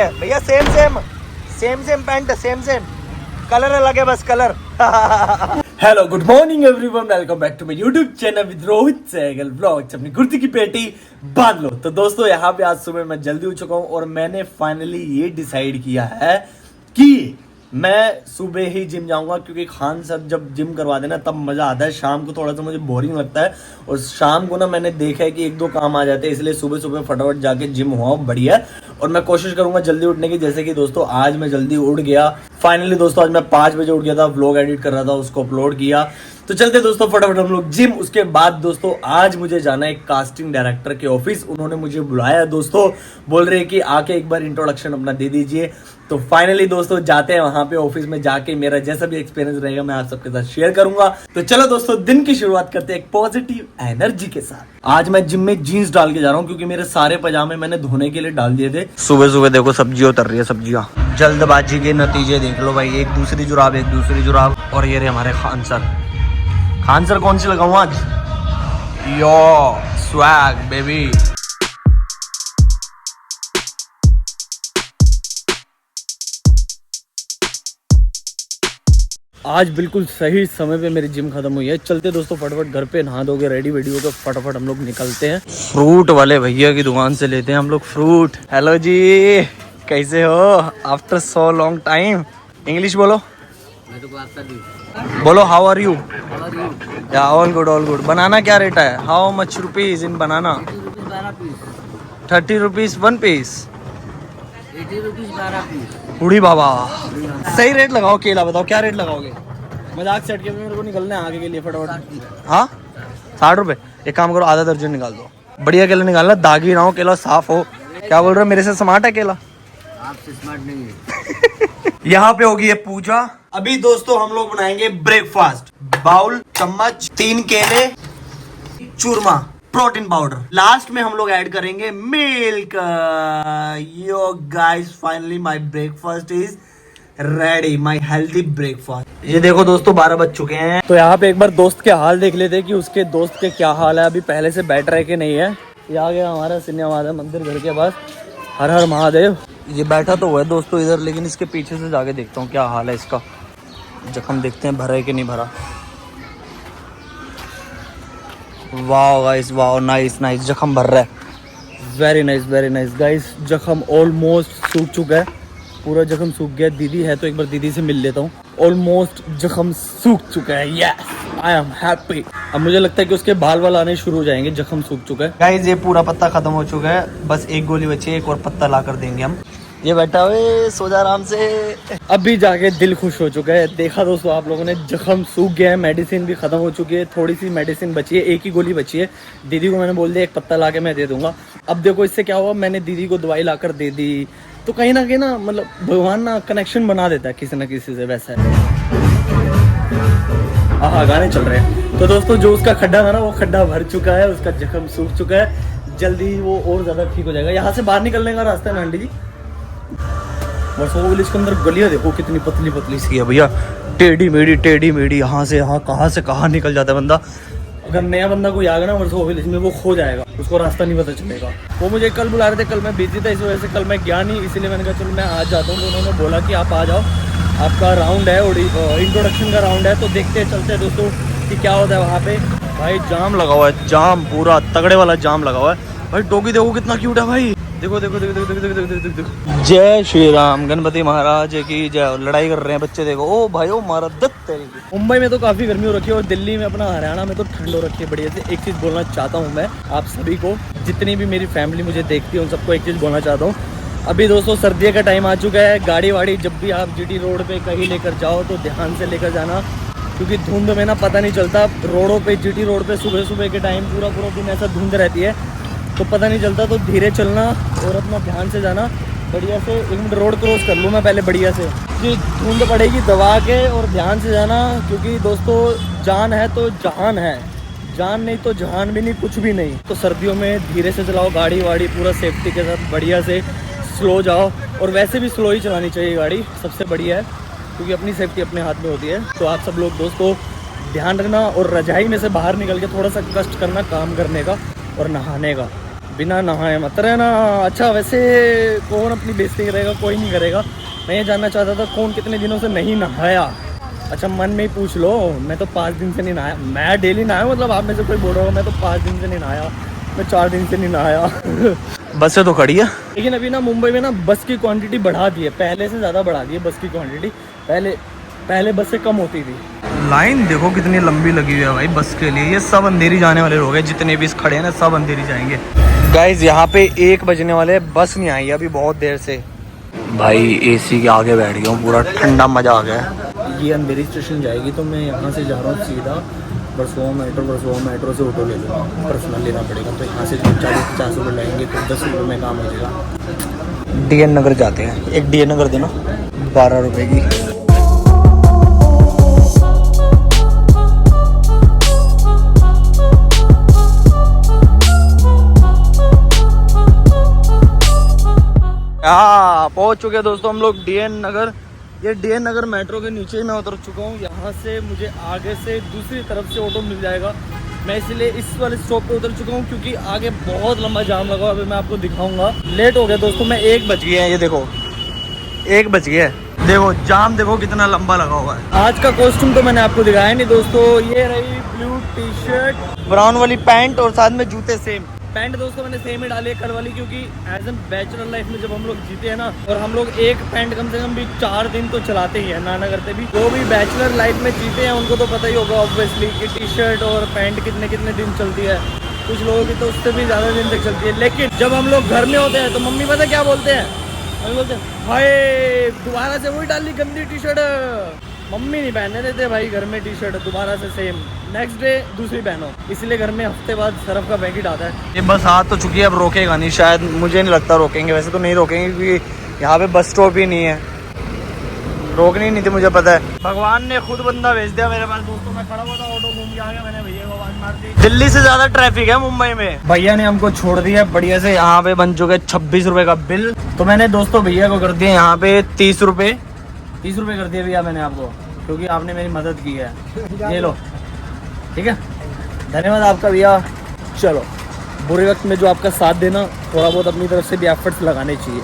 भैया same same pant same colour अलग है बस colour. Hello good morning everyone, welcome back to my YouTube channel with Rohit Sehgal vlogs. अपनी कुर्ती की पेटी बांध लो। तो दोस्तों यहाँ पे आज सुबह मैं जल्दी उठ चुका हूँ और मैंने फाइनली ये डिसाइड किया है कि मैं सुबह ही जिम जाऊंगा, क्योंकि खान सर जब जिम करवा देना तब मजा आता है। शाम को थोड़ा सा मुझे बोरिंग लगता है और शाम को ना मैंने देखा है कि एक दो काम आ जाते हैं, इसलिए सुबह सुबह फटाफट जाके जिम हुआ बढ़िया। और मैं कोशिश करूंगा जल्दी उठने की, जैसे कि दोस्तों आज मैं जल्दी उठ गया फाइनली। दोस्तों आज मैं 5 बजे उठ गया था, व्लॉग एडिट कर रहा था, उसको अपलोड किया। तो चलते दोस्तों फटाफट हम लोग जिम। उसके बाद दोस्तों आज मुझे जाना है कास्टिंग डायरेक्टर के ऑफिस, उन्होंने मुझे बुलाया दोस्तों, बोल रहे हैं कि आके एक बार इंट्रोडक्शन अपना दे दीजिए। तो फाइनली दोस्तों जाते हैं वहां पे ऑफिस में, जाके मेरा जैसा भी एक्सपीरियंस रहेगा मैं आप सबके साथ शेयर करूंगा। तो चलो दोस्तों दिन की शुरुआत करते हैं एक पॉजिटिव एनर्जी के साथ। आज मैं जिम में जीन्स डाल के जा रहा हूँ, क्योंकि मेरे सारे पजामे मैंने धोने के लिए डाल दिए थे। सुबह सुबह देखो सब्जी उतर रही है, सब्जियां। जल्दबाजी के नतीजे देख लो भाई, एक दूसरी जुराब और ये रहे हमारे खान सर कौन सी लगाऊं आज? यो स्वैग बेबी। आज बिल्कुल सही समय पे मेरी जिम खत्म हुई है। चलते दोस्तों फटाफट घर पे नहा धोके रेडी वेडी होकर फटाफट हम लोग निकलते हैं। फ्रूट वाले भैया की दुकान से लेते हैं हम लोग फ्रूट। हेलो जी, कैसे हो after so long time? English बोलो। बोलो हाउ आर यू? या ऑल गुड। बनाना क्या रेट है? How much rupees in banana? 30 rupees 1 piece, 80 rupees 12 piece. उड़ी बाबा, सही रेट लगाओ। केला बताओ क्या रेट लगाओगे? मजाक सेट के मेरे को निकलना है आगे के लिए फटाफट। हाँ 60 रुपए। एक काम करो आधा दर्जन निकाल दो, बढ़िया केला निकालना, दागी ना हो, केला साफ हो। क्या बोल रहे हो, मेरे से स्मार्ट है केला? आपसे स्मार्ट नहीं है। यहाँ पे होगी ये पूजा। अभी दोस्तों हम लोग बनाएंगे ब्रेकफास्ट। बाउल, चम्मच, 3 केले, चूरमा, प्रोटीन पाउडर, लास्ट में हम लोग ऐड करेंगे milk. Yo guys finally my breakfast is ready, my healthy breakfast. ये देखो दोस्तों 12 बज चुके हैं। तो यहाँ पे एक बार दोस्त के हाल देख लेते हैं कि उसके दोस्त के क्या हाल है, अभी पहले से बेटर है कि नहीं है। ये आ गया हमारा सिनेमा मंदिर घर के पास। हर हर महादेव। ये बैठा तो हुआ है दोस्तों इधर, लेकिन इसके पीछे से जाके देखता हूँ क्या हाल है इसका। जख्म देखते हैं भरा है कि नहीं भरा। वाओ गाइस, वाओ, नाइस जख्म भर रहा है। Very nice guys. जख्म ऑलमोस्ट सूख चुका है, पूरा जख्म सूख गया। दीदी है तो एक बार दीदी से मिल लेता हूँ। ऑलमोस्ट जख्म सूख चुका है। Yes I am happy. अब मुझे लगता है कि उसके बाल आने शुरू हो जाएंगे, जख्म सूख चुका है। गाइस ये पूरा पत्ता खत्म हो चुका है, बस एक गोली बची है, एक और पत्ता ला कर देंगे हम। ये बैठा हुए सो जा आराम से। अभी जाके दिल खुश हो चुका है। देखा दोस्तों आप लोगों ने, जख्म सूख गया है, मेडिसिन भी खत्म हो चुकी है, थोड़ी सी मेडिसिन बची है, एक ही गोली बची है। दीदी को मैंने बोल दिया एक पत्ता ला के मैं दे दूंगा। अब देखो इससे क्या हुआ, मैंने दीदी को दवाई ला कर दे दी, तो कहीं ना कहीं ना मतलब भगवान ना कनेक्शन बना देता है किसी ना किसी से। वैसा है। हाँ गाने चल रहे हैं। तो दोस्तों जो उसका खड्डा था ना, वो खड्डा भर चुका है, उसका जख्म सूख चुका है। जल्दी वो और ज्यादा ठीक हो जाएगा। यहाँ से बाहर निकलने का रास्ता है ना आंटी जी। वर्सोवा विलेज के अंदर गलियां देखो कितनी पतली पतली सी है भैया, टेढ़ी मेढ़ी। यहाँ से यहाँ कहाँ से कहाँ निकल जाता है बंदा। अगर नया बंदा कोई आ गया ना वर्सोवा विलेज में, वो खो जाएगा, उसको रास्ता नहीं पता चलेगा। वो मुझे कल बुला रहे थे, कल मैं बिजी था, इस वजह से कल मैं गया नहीं, इसलिए मैंने कहा चलो मैं आज जाता हूँ। तो उन्होंने बोला कि आप आ जाओ, आपका राउंड है और इंट्रोडक्शन का राउंड है, तो देखते चलते दोस्तों कि क्या होता है वहाँ पे। भाई जाम लगा हुआ है, जाम पूरा तगड़े वाला जाम लगा हुआ है। भाई डॉगी देखो कितना क्यूट है भाई। देखो। जय श्री राम, गणपति महाराज की जय। लड़ाई कर रहे हैं बच्चे देखो। ओ भाई ओ मारा दत्त तेरी। मुंबई में तो काफी गर्मी हो रखी है और दिल्ली में अपना हरियाणा में तो ठंड हो रखी है बढ़िया से। एक चीज बोलना चाहता हूँ मैं आप सभी को, जितनी भी मेरी फैमिली मुझे देखती है उन सबको एक चीज बोलना चाहता हूँ। अभी दोस्तों सर्दियों का टाइम आ चुका है। गाड़ी वाड़ी जब भी आप जीटी रोड पे कहीं लेकर जाओ तो ध्यान से लेकर जाना, क्योंकि धुंध में ना पता नहीं चलता। रोडों पे, जीटी रोड पे सुबह के टाइम पूरा दिन ऐसा धुंध रहती है तो पता नहीं चलता। तो धीरे चलना और अपना ध्यान से जाना बढ़िया से। 1 मिनट रोड क्रॉस कर लूँ मैं पहले बढ़िया से, कि धुंध पड़ेगी दबा के, और ध्यान से जाना, क्योंकि दोस्तों जान है तो जहान है, जान नहीं तो जहान भी नहीं, कुछ भी नहीं। तो सर्दियों में धीरे से चलाओ गाड़ी वाड़ी, पूरा सेफ्टी के साथ बढ़िया से स्लो जाओ। और वैसे भी स्लो ही चलानी चाहिए गाड़ी, सबसे बढ़िया है, क्योंकि अपनी सेफ्टी अपने हाथ में होती है। तो आप सब लोग दोस्तों ध्यान रखना और रजाई में से बाहर निकल के थोड़ा सा कष्ट करना काम करने का और नहाने का। बिना नहाए मत रहना। अच्छा वैसे कौन अपनी बेइज्जती करेगा, कोई नहीं करेगा। मैं ये जानना चाहता था कौन कितने दिनों से नहीं नहाया। अच्छा मन में ही पूछ लो, मैं तो 5 दिन से नहीं नहाया। मैं डेली नहाया, मतलब आप में से कोई बोल रहा होगा मैं तो 5 दिन से नहीं नहाया, मैं 4 दिन से नहीं नहाया। बसें तो खड़ी है, लेकिन अभी ना मुंबई में ना बस की क्वांटिटी बढ़ा दी है, पहले से ज़्यादा बढ़ा दी है बस की क्वांटिटी। पहले बसें कम होती थी। लाइन देखो कितनी लंबी लगी हुई है भाई बस के लिए। ये सब अंधेरी जाने वाले लोग हैं, जितने भी खड़े हैं ना सब अंधेरी जाएंगे। गाइज यहाँ पे 1 बजने वाले, बस नहीं आई अभी बहुत देर से। भाई एसी के आगे बैठ गया हूँ, पूरा ठंडा मजा आ गया। ये अंधेरी स्टेशन जाएगी तो मैं यहाँ से जा रहा हूँ सीधा बरसोवा मेट्रो से ऑटो ले लूँगा, पर्सनल लेना पड़ेगा। तो यहाँ से 40-50 रुपये लगेंगे तो 10 रुपये में काम हो जाएगा। DN नगर जाते हैं, एक DN नगर देना 12 रुपये की। हाँ पहुँच चुके हैं दोस्तों हम लोग DN नगर। ये DN नगर मेट्रो के नीचे मैं उतर चुका हूँ। यहाँ से मुझे आगे से दूसरी तरफ से ऑटो मिल जाएगा। मैं इसलिए इस वाले स्टॉप पे उतर चुका हूँ क्योंकि आगे बहुत लंबा जाम लगा। अभी मैं आपको दिखाऊंगा। लेट हो गया दोस्तों, मैं 1 बज गया है। ये देखो 1 बज गया है, देखो जाम देखो कितना लंबा लगा हुआ है। आज का कॉस्ट्यूम तो मैंने आपको दिखाया नहीं दोस्तों। ये रही ब्लू टी-शर्ट, ब्राउन वाली पैंट और साथ में जूते सेम। पैंट दोस्तों मैंने सेम ही डाली है कल वाली, क्योंकि एज एन बैचलर लाइफ में जब हम लोग जीते हैं ना, और हम लोग एक पैंट कम से कम भी 4 दिन तो चलाते ही है, ना करते भी। जो भी बैचलर लाइफ में जीते हैं उनको तो पता ही होगा ऑब्वियसली कि टी-शर्ट और पैंट कितने कितने दिन चलती है। कुछ लोगों की तो उससे भी ज़्यादा दिन तक चलती है। लेकिन जब हम लोग घर में होते हैं तो मम्मी पता क्या बोलते हैं, मम्मी बोलते हैं भाई दोबारा से वही डाली गंदी टी-शर्ट। मम्मी नहीं पहनने देते भाई घर में टी-शर्ट दोबारा से सेम, नेक्स्ट डे दूसरी पहनो। इसलिए घर में हफ्ते बाद सरफ का पैकेट आता है। ये बस आ तो चुकी है, अब रोकेगा नहीं शायद, मुझे नहीं लगता रोकेंगे। वैसे तो नहीं रोकेंगे क्योंकि यहाँ पे बस स्टॉप ही नहीं है, रोकनी नहीं थी मुझे पता है। भगवान ने खुद बंदा भेज दिया मेरे पास दोस्तों। मैं खड़ा हुआ था, ऑटो घूम के आ गया, मैंने भैया को आवाज मार दी। दिल्ली से ज्यादा ट्रैफिक है मुंबई में। भैया ने हमको छोड़ दिया बढ़िया से। यहाँ पे बन चुके 26 रुपए का बिल। तो मैंने दोस्तों भैया को कर दिया यहाँ पे 30 रुपए कर दिया भैया मैंने आपको, क्योंकि आपने मेरी मदद की है। ये लो ठीक है, धन्यवाद आपका भैया। चलो बुरे वक्त में जो आपका साथ देना, थोड़ा बहुत अपनी तरफ से भी एफर्ट्स लगाने चाहिए।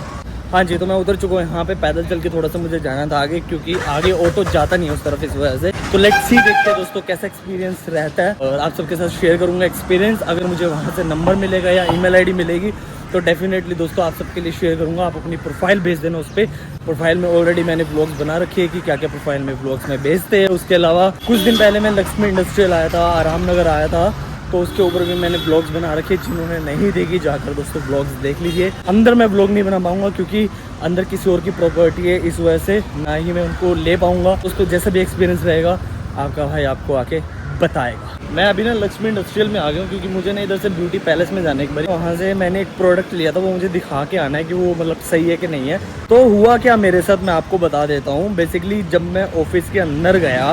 हाँ जी, तो मैं उतर चुका हूँ यहाँ पे। पैदल चल के थोड़ा सा मुझे जाना था आगे, क्योंकि आगे ऑटो जाता नहीं है उस तरफ, इस वजह से। तो लेट्स सी, देखते हैं दोस्तों कैसा एक्सपीरियंस रहता है, और आप सबके साथ शेयर करूँगा एक्सपीरियंस। अगर मुझे वहाँ से नंबर मिलेगा या ईमेल ID मिलेगी तो डेफिनेटली दोस्तों आप सबके लिए शेयर करूँगा। आप अपनी प्रोफाइल भेज देना उस पर। प्रोफाइल में ऑलरेडी मैंने व्लॉग्स बना रखे हैं कि क्या क्या प्रोफाइल में व्लॉग्स में भेजते हैं। उसके अलावा कुछ दिन पहले मैं लक्ष्मी इंडस्ट्रियल आया था, आराम नगर आया था, तो उसके ऊपर भी मैंने ब्लॉग्स बना रखे। जिन्होंने नहीं देखी जाकर दोस्तों ब्लॉग्स देख लीजिए। अंदर मैं ब्लॉग नहीं बना पाऊंगा क्योंकि अंदर किसी और की प्रॉपर्टी है, इस वजह से ना ही मैं उनको ले पाऊंगा। दोस्तों जैसा भी एक्सपीरियंस रहेगा आपका भाई आपको आके बताएगा। मैं अभी ना लक्ष्मी इंडस्ट्रियल में आ गया हूँ क्योंकि मुझे ना इधर से ब्यूटी पैलेस में जाने के बाद वहाँ से मैंने एक प्रोडक्ट लिया था, वो मुझे दिखा के आना है कि वो मतलब सही है कि नहीं है। तो हुआ क्या मेरे साथ, मैं आपको बता देता हूँ। बेसिकली जब मैं ऑफिस के अंदर गया,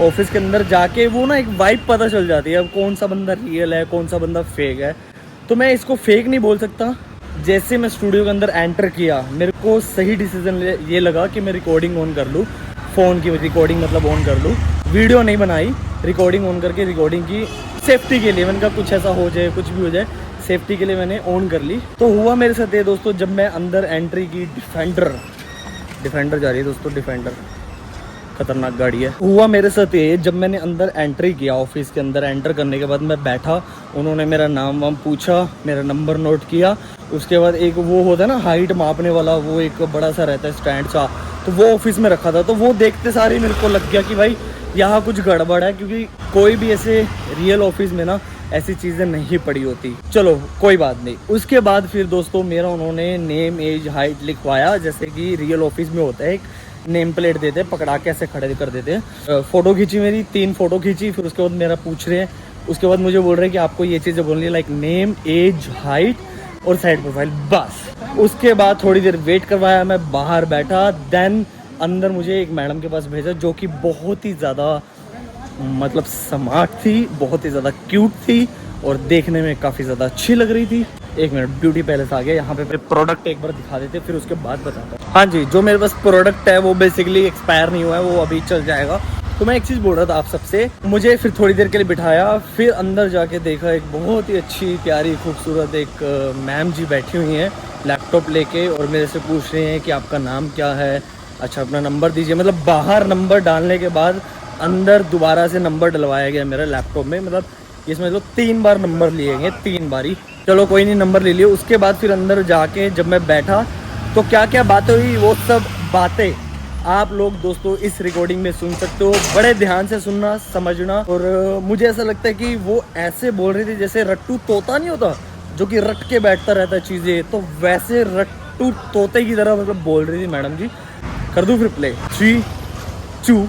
ऑफिस के अंदर जाके वो ना एक वाइब पता चल जाती है, अब कौन सा बंदा रियल है कौन सा बंदा फेक है। तो मैं इसको फेक नहीं बोल सकता। जैसे मैं स्टूडियो के अंदर एंटर किया, मेरे को सही डिसीजन ये लगा कि मैं रिकॉर्डिंग ऑन कर लूँ, फ़ोन की रिकॉर्डिंग मतलब ऑन कर लूँ। वीडियो नहीं बनाई, रिकॉर्डिंग ऑन करके रिकॉर्डिंग की सेफ्टी के लिए। मैंने कहा कुछ ऐसा हो जाए, कुछ भी हो जाए, सेफ्टी के लिए मैंने ऑन कर ली। तो हुआ मेरे साथ ये दोस्तों, जब मैं अंदर एंट्री की, डिफेंडर जा रही है दोस्तों, डिफेंडर खतरनाक गाड़ी है। हुआ मेरे साथ ये, जब मैंने अंदर एंट्री किया, ऑफिस के अंदर एंटर करने के बाद मैं बैठा, उन्होंने मेरा नाम वाम पूछा, मेरा नंबर नोट किया। उसके बाद एक वो होता है ना हाइट मापने वाला, वो एक बड़ा सा रहता है स्टैंड सा, तो वो ऑफिस में रखा था। तो वो देखते सारे मेरे को लग गया कि भाई यहाँ कुछ गड़बड़ है, क्योंकि कोई भी ऐसे रियल ऑफिस में ना ऐसी चीज़ें नहीं पड़ी होती। चलो कोई बात नहीं। उसके बाद फिर दोस्तों मेरा उन्होंने नेम एज हाइट लिखवाया, जैसे कि रियल ऑफिस में होता है, एक नेम प्लेट देते, पकड़ा के ऐसे खड़े कर देते हैं। फ़ोटो खींची मेरी, 3 फ़ोटो खींची। फिर उसके बाद मेरा पूछ रहे हैं, उसके बाद मुझे बोल रहे हैं कि आपको ये चीज़ें बोलनी है, लाइक नेम एज हाइट और साइड प्रोफाइल, बस। उसके बाद थोड़ी देर वेट करवाया, मैं बाहर बैठा। देन अंदर मुझे एक मैडम के पास भेजा जो कि बहुत ही ज़्यादा मतलब स्मार्ट थी, बहुत ही ज़्यादा क्यूट थी और देखने में काफ़ी ज़्यादा अच्छी लग रही थी। एक मिनट, ब्यूटी पैलेस आ गया। यहाँ पे प्रोडक्ट एक बार दिखा देते, फिर उसके बाद बताता हूँ। हाँ जी, जो मेरे पास प्रोडक्ट है वो बेसिकली एक्सपायर नहीं हुआ है, वो अभी चल जाएगा। तो मैं एक चीज़ बोल रहा था आप सबसे, मुझे फिर थोड़ी देर के लिए बिठाया, फिर अंदर जाके देखा एक बहुत ही अच्छी प्यारी खूबसूरत एक मैम जी बैठी हुई हैं लैपटॉप लेके, और मेरे से पूछ रहे हैं कि आपका नाम क्या है, अच्छा अपना नंबर दीजिए। मतलब बाहर नंबर डालने के बाद अंदर दोबारा से नंबर डलवाया गया मेरा लैपटॉप में, मतलब इसमें तो 3 बार नंबर लिए गए, 3 बारी। चलो कोई नहीं, नंबर ले लिया। उसके बाद फिर अंदर जाके जब मैं बैठा तो क्या क्या बातें हुई वो सब बातें आप लोग दोस्तों इस रिकॉर्डिंग में सुन सकते हो। बड़े ध्यान से सुनना, समझना। और मुझे ऐसा लगता है कि वो ऐसे बोल रही थी जैसे रट्टू तोता नहीं होता जो कि रट के बैठता रहता है चीज़ें, तो वैसे रट्टू तोते की तरह मतलब बोल रही थी मैडम जी। कर दूँ फिर प्ले? 3, 2,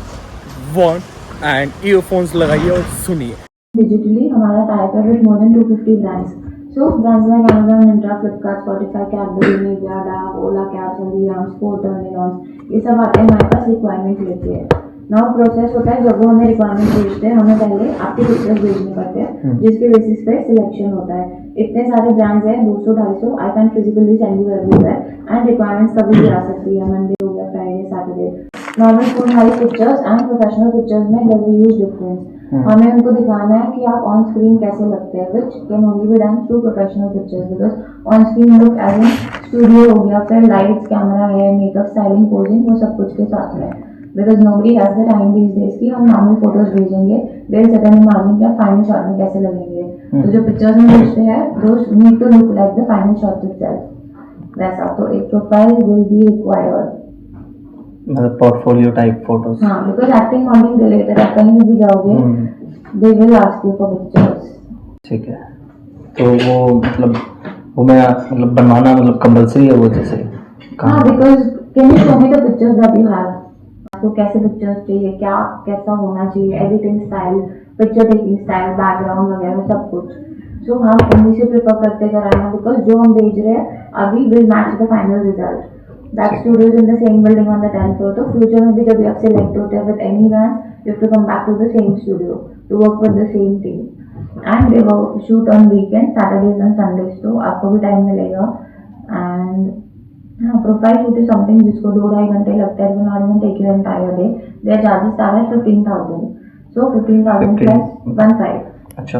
1 एंड ईयरफोन्स लगाइए और सुनिए। Digitally, हमारा टाइप है with more than 250 brands. So brands like Amazon, Myntra, Flipkart, Spotify, Cadbury, Nivea, Dove, Ola Cabs, Hल्दीराम्स, Sport, Turn-ins, ये सब आते हैं हमारे पास रिक्वायरमेंट लेके। नाउ प्रोसेस होता है, जब वो हमें रिक्वायरमेंट भेजते हैं, हमें पहले आपके पिक्चर्स भेजने पड़ते हैं, जिसके बेसिस पे सिलेक्शन होता है। इतने सारे ब्रांड्स हैं, 200-250, I can physically send you everywhere, and requirements कभी भी आ सकती है, मंडे हो गया, Friday, Saturday. Normal full high pictures and professional pictures में there is a huge difference. हमें उनको दिखाना है कि आप ऑन स्क्रीन कैसे लगते हैं, which can only be done through professional pictures, because on screen look as in studio हो गया, फिर लाइट्स, कैमरा है, मेकअप, स्टाइलिंग, पोजिंग, वो सब कुछ के साथ में। Because nobody has the time these days कि हम नॉर्मल फोटोज भेजेंगे, देयर सेट एन इमेजिन कि आप फाइनल शॉट में कैसे लगेंगे। तो जो पिक्चर्स में भेजते हैं those need to look like the final shot itself, वैसा। तो एक प्रोफाइल विल बी रिक्वायर्ड, मतलब पोर्टफोलियो टाइप फोटोज। हाँ, बिकॉज एक्टिंग मॉडलिंग रिलेटेड आप कहीं भी जाओगे, they will ask you for pictures. ठीक है, तो वो मतलब वो मैं मतलब बनवाना मतलब कंपल्सरी है वो, जैसे हाँ, because can you show me the pictures that you have, आपको कैसे पिक्चर्स चाहिए, क्या कैसा होना चाहिए, editing style, picture taking style, background वगैरह सब कुछ। सो हम उन्हीं से प्रेफर करते कराना, बिकॉज जो हम भेज रहे हैं अभी will match the final result. That studio is in the same building on the 10th floor. तो फ्यूचर में भी जब आप सिलेक्ट होते हैं with any brand, you have to come back to the same studio to work with the same team. And they will shoot on weekends, Saturdays and Sundays, तो आपको भी टाइम मिलेगा। And हाँ, प्रोफाइल शूट इज समथिंग जिसको 2-2.5 घंटे लगता है, will not even take you entire day. Their charges start at 15,000. So 15,000 plus 15. अच्छा,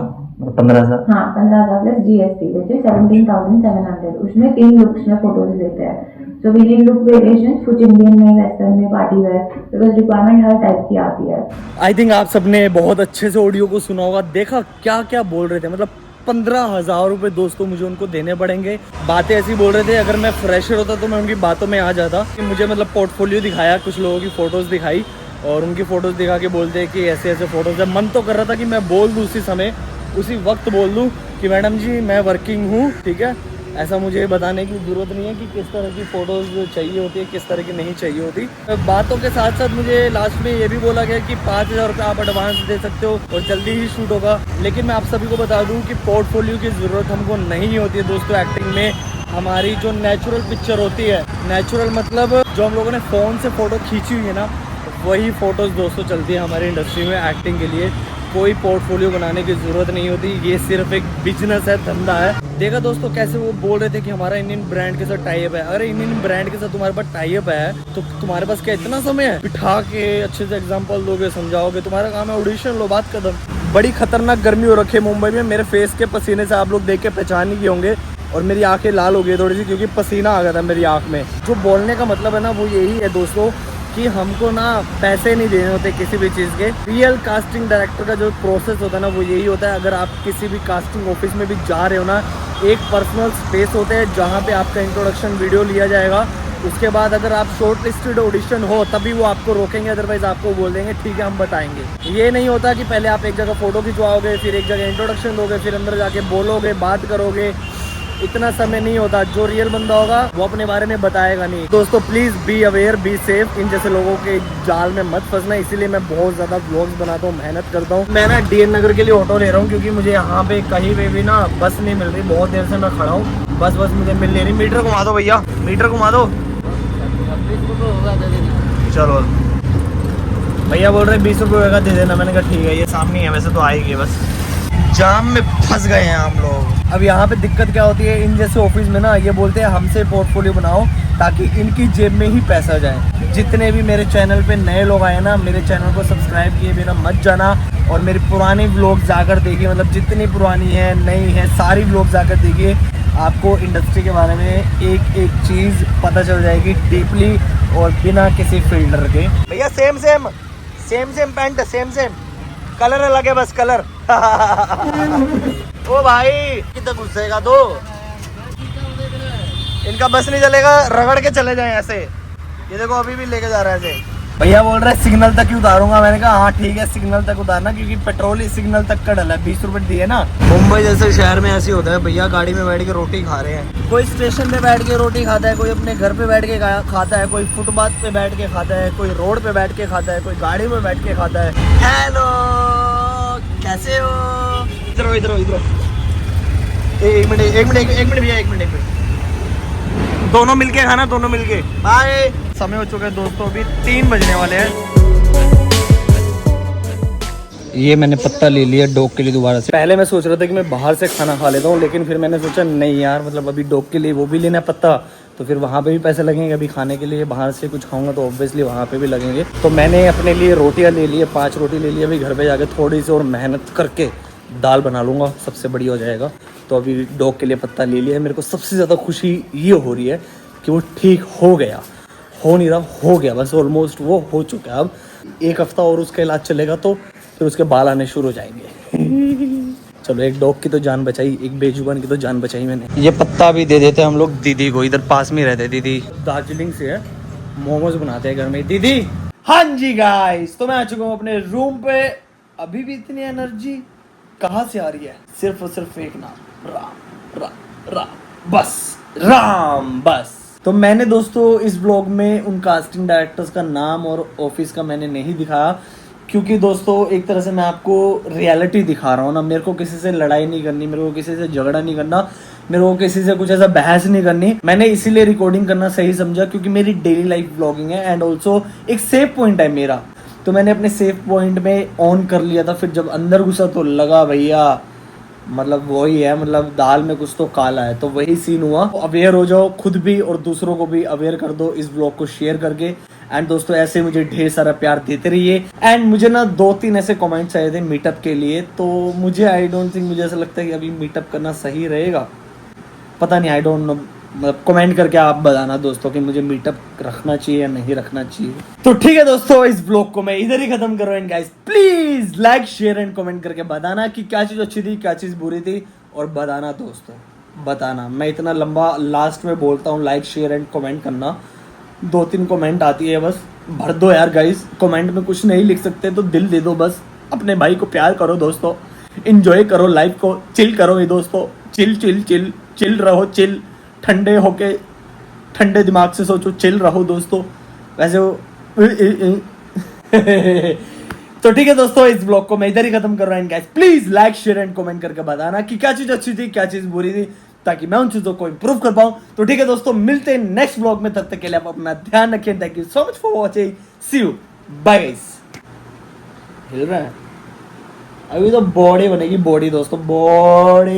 15,000। हाँ, 15,000 प्लस GST, जैसे 17,700। उसमें 3 लुक्स में फोटोज लेते हैं। So we need look variations, कुछ इंडियन में, वेस्टर्न में, party wear, because requirement her type की आती है। आई थिंक आप सबने बहुत अच्छे से ऑडियो को सुना होगा, देखा क्या क्या बोल रहे थे। मतलब 15,000 रुपये दोस्तों मुझे उनको देने पड़ेंगे। बातें ऐसी बोल रहे थे, अगर मैं फ्रेशर होता तो मैं उनकी बातों में आ जाता। कि मुझे मतलब पोर्टफोलियो दिखाया, कुछ लोगों की फ़ोटोज़ दिखाई, और उनकी फ़ोटोज़ दिखा के बोलते हैं कि ऐसे ऐसे फ़ोटोज़ है। मन तो कर रहा था कि मैं बोल दूँ उसी समय, उसी वक्त बोल दूँ कि मैडम जी मैं वर्किंग हूँ, ठीक है, ऐसा मुझे बताने की ज़रूरत नहीं है कि किस तरह की फ़ोटोज़ चाहिए होती है, किस तरह की नहीं चाहिए होती। बातों के साथ साथ मुझे लास्ट में ये भी बोला गया कि 5,000 रुपये आप एडवांस दे सकते हो और जल्दी ही शूट होगा। लेकिन मैं आप सभी को बता दूं कि पोर्टफोलियो की ज़रूरत हमको नहीं होती है दोस्तों एक्टिंग में। हमारी जो नेचुरल पिक्चर होती है, नेचुरल मतलब जो हम लोगों ने फ़ोन से फ़ोटो खींची हुई है ना, वही फ़ोटोज़ दोस्तों चलती है हमारी इंडस्ट्री में एक्टिंग के लिए। कोई पोर्टफोलियो बनाने की ज़रूरत नहीं होती, ये सिर्फ एक बिजनेस है, धंधा है। देखा दोस्तों कैसे वो बोल रहे थे कि हमारा इंडियन ब्रांड के साथ टाई अप है। अरे इंडियन ब्रांड के साथ तुम्हारे पास टाई अप है तो तुम्हारे पास क्या इतना समय है? बिठा के अच्छे से एग्जांपल दोगे, समझाओगे, तुम्हारा काम है ऑडिशन लो, बात खत्म। बड़ी खतरनाक गर्मी हो रखी है मुंबई में, मेरे फेस के पसीने से आप लोग देख के पहचान नहीं किए होंगे, और मेरी आंखें लाल हो गई थोड़ी सी क्योंकि पसीना आ गया था मेरी आँख में। जो बोलने का मतलब है ना वो यही है दोस्तों कि हमको ना पैसे नहीं देने होते किसी भी चीज़ के। रियल कास्टिंग डायरेक्टर का जो प्रोसेस होता है ना वो यही होता है। अगर आप किसी भी कास्टिंग ऑफिस में भी जा रहे हो ना, एक पर्सनल स्पेस होता है जहाँ पे आपका इंट्रोडक्शन वीडियो लिया जाएगा। उसके बाद अगर आप शॉर्ट लिस्टेड ऑडिशन हो तभी वो आपको रोकेंगे, अदरवाइज आपको बोल देंगे ठीक है हम बताएंगे। ये नहीं होता कि पहले आप एक जगह फ़ोटो खिंचवाओगे, फिर एक जगह इंट्रोडक्शन दोगे, फिर अंदर जाके बोलोगे, बात करोगे। इतना समय नहीं होता। जो रियल बंदा होगा वो अपने बारे में बताएगा नहीं। दोस्तों please be aware, be safe, इन जैसे लोगों के जाल में मत फंसना। इसीलिए मैं बहुत ज़्यादा व्लॉग्स बनाता हूँ, मेहनत करता हूँ। मैं ना DN नगर के लिए ऑटो ले रहा हूँ क्योंकि मुझे यहाँ पे कहीं पे भी ना बस नहीं मिल रही। बहुत देर से मैं खड़ा हूँ, बस मुझे मिल नहीं रही। मीटर घुमा दो भैया, मीटर घुमा दो। 20 रुपये होगा दे देना। चलो भैया बोल रहे 20 रुपये होगा दे देना। मैंने कहा ठीक है, ये सामने है, वैसे तो आएगी। बस जाम में फंस गए हैं हम लोग। अब यहाँ पे दिक्कत क्या होती है, इन जैसे ऑफिस में ना ये बोलते हैं हमसे पोर्टफोलियो बनाओ, ताकि इनकी जेब में ही पैसा जाए। जितने भी मेरे चैनल पे नए लोग आए ना, मेरे चैनल को सब्सक्राइब किए बिना मत जाना और मेरी पुरानी व्लॉग जाकर देखिए, मतलब जितनी पुरानी है नई है सारी व्लॉग जाकर देखिए। आपको इंडस्ट्री के बारे में एक एक चीज़ पता चल जाएगी डीपली और बिना किसी फिल्टर के। भैया same same pant, same colour अलग है बस, कलर। ओ भाई कितना घुसेगा तो इनका बस नहीं चलेगा, रगड़ के चले जाए ऐसे। ये देखो अभी भी लेके जा रहा है ऐसे। भैया बोल रहा है सिग्नल तक ही उतारूंगा। मैंने कहा हाँ ठीक है, सिग्नल तक उतारना, क्योंकि पेट्रोल ही सिग्नल तक का डला है। 20 रुपए दिए ना। मुंबई जैसे शहर में ऐसे होता है, भैया गाड़ी में बैठ के रोटी खा रहे हैं। कोई स्टेशन पे बैठ के रोटी खाता है, कोई अपने घर पे बैठ के खाता है, कोई फुटपाथ पे बैठ के खाता है, कोई रोड पे बैठ के खाता है, कोई गाड़ी में बैठ के खाता है। हेलो कैसे हो? इधर एक मिनट भैया। दोनों मिलके खाना, दोनों मिलके। बाय। समय हो चुका है दोस्तों, अभी 3 बजने वाले हैं। ये मैंने पत्ता ले लिया डॉग के लिए दोबारा से। पहले मैं सोच रहा था कि मैं बाहर से खाना खा लेता हूँ, लेकिन फिर मैंने सोचा नहीं यार, मतलब अभी डॉग के लिए वो भी लेना पत्ता, तो फिर वहाँ पे भी पैसे लगेंगे। अभी खाने के लिए बाहर से कुछ खाऊंगा तो ऑब्वियसली वहाँ पे भी लगेंगे। तो मैंने अपने लिए रोटियाँ ले ली है, 5 रोटी ले ली है। अभी घर पे जाके थोड़ी सी और मेहनत करके दाल बना लूँगा, सबसे बढ़िया हो जाएगा। तो अभी डॉग के लिए पत्ता ले लिया है। मेरे को सबसे ज़्यादा खुशी ये हो रही है कि वो ठीक हो गया, हो नहीं रहा, हो गया बस, ऑलमोस्ट वो हो चुका है। अब 1 हफ्ता और उसका इलाज चलेगा तो फिर उसके बाल आने शुरू हो जाएंगे। चलो एक डॉग की तो जान बचाई, एक बेजुबान की तो जान बचाई मैंने। ये पत्ता भी दे देते हम लोग दीदी को, इधर पास में रहते दीदी, दार्जिलिंग से है, मोमोज बनाते हैं घर में दीदी। हाँ जी गाइस, तो मैं आ चुका हूँ अपने रूम पे। अभी भी इतनी एनर्जी कहाँ से आ रही है? सिर्फ और सिर्फ एक नाम, राम बस। तो मैंने दोस्तों इस ब्लॉग में उन कास्टिंग डायरेक्टर्स का नाम और ऑफिस का मैंने नहीं दिखाया, क्योंकि दोस्तों एक तरह से मैं आपको रियलिटी दिखा रहा हूँ ना। मेरे को किसी से लड़ाई नहीं करनी, मेरे को किसी से झगड़ा नहीं करना, मेरे को किसी से कुछ ऐसा बहस नहीं करनी। मैंने इसीलिए रिकॉर्डिंग करना सही समझा क्योंकि मेरी डेली लाइफ ब्लॉगिंग है एंड ऑल्सो एक सेफ पॉइंट है मेरा। तो मैंने अपने सेफ पॉइंट में ऑन कर लिया था। फिर जब अंदर घुसा तो लगा भैया मतलब वही है, मतलब दाल में कुछ तो काला है। तो वही सीन हुआ। अवेयर हो जाओ खुद भी और दूसरों को भी अवेयर कर दो इस ब्लॉग को शेयर करके। एंड दोस्तों ऐसे मुझे ढेर सारा प्यार देते रहिए। एंड मुझे ना 2-3 ऐसे कमेंट्स आए थे मीटअप के लिए, तो मुझे आई डोंट थिंक, मुझे ऐसा लगता है कि अभी मीटअप करना सही रहेगा, पता नहीं, आई डोंट नो। मतलब कमेंट करके आप बताना दोस्तों कि मुझे मीटअप रखना चाहिए या नहीं रखना चाहिए। तो ठीक है दोस्तों, इस ब्लॉग को मैं इधर ही खत्म कर रहा हूँ। Guys please like share and comment करके बताना कि क्या चीज़ अच्छी थी, क्या चीज़ बुरी थी, और बताना दोस्तों, बताना। मैं इतना लंबा लास्ट में बोलता हूँ लाइक शेयर एंड कमेंट करना, 2-3 कमेंट आती है बस, भर दो यार गाइस। कमेंट में कुछ नहीं लिख सकते तो दिल दे दो बस। अपने भाई को प्यार करो दोस्तों, इंजॉय करो लाइफ को, चिल करो ये दोस्तों, चिल रहो, चिल, ठंडे होके ठंडे दिमाग से सोचो, चिल रहो दोस्तों। वैसे वो तो ठीक है दोस्तों, इस ब्लॉग को मैं इधर ही खत्म कर रहा हूँ। Guys please like share and comment करके बताना कि क्या चीज अच्छी थी, क्या चीज बुरी थी, ताकि मैं उन चीजों को इंप्रूव कर पाऊं। तो ठीक है दोस्तों, मिलते हैं नेक्स्ट ब्लॉग में, तब तक के लिए आप अपना ध्यान रखिए। Thank you so much for watching, see you, bye guys. हिल रहा है अभी तो बॉडी बनेगी, बॉडी दोस्तों, बॉडी।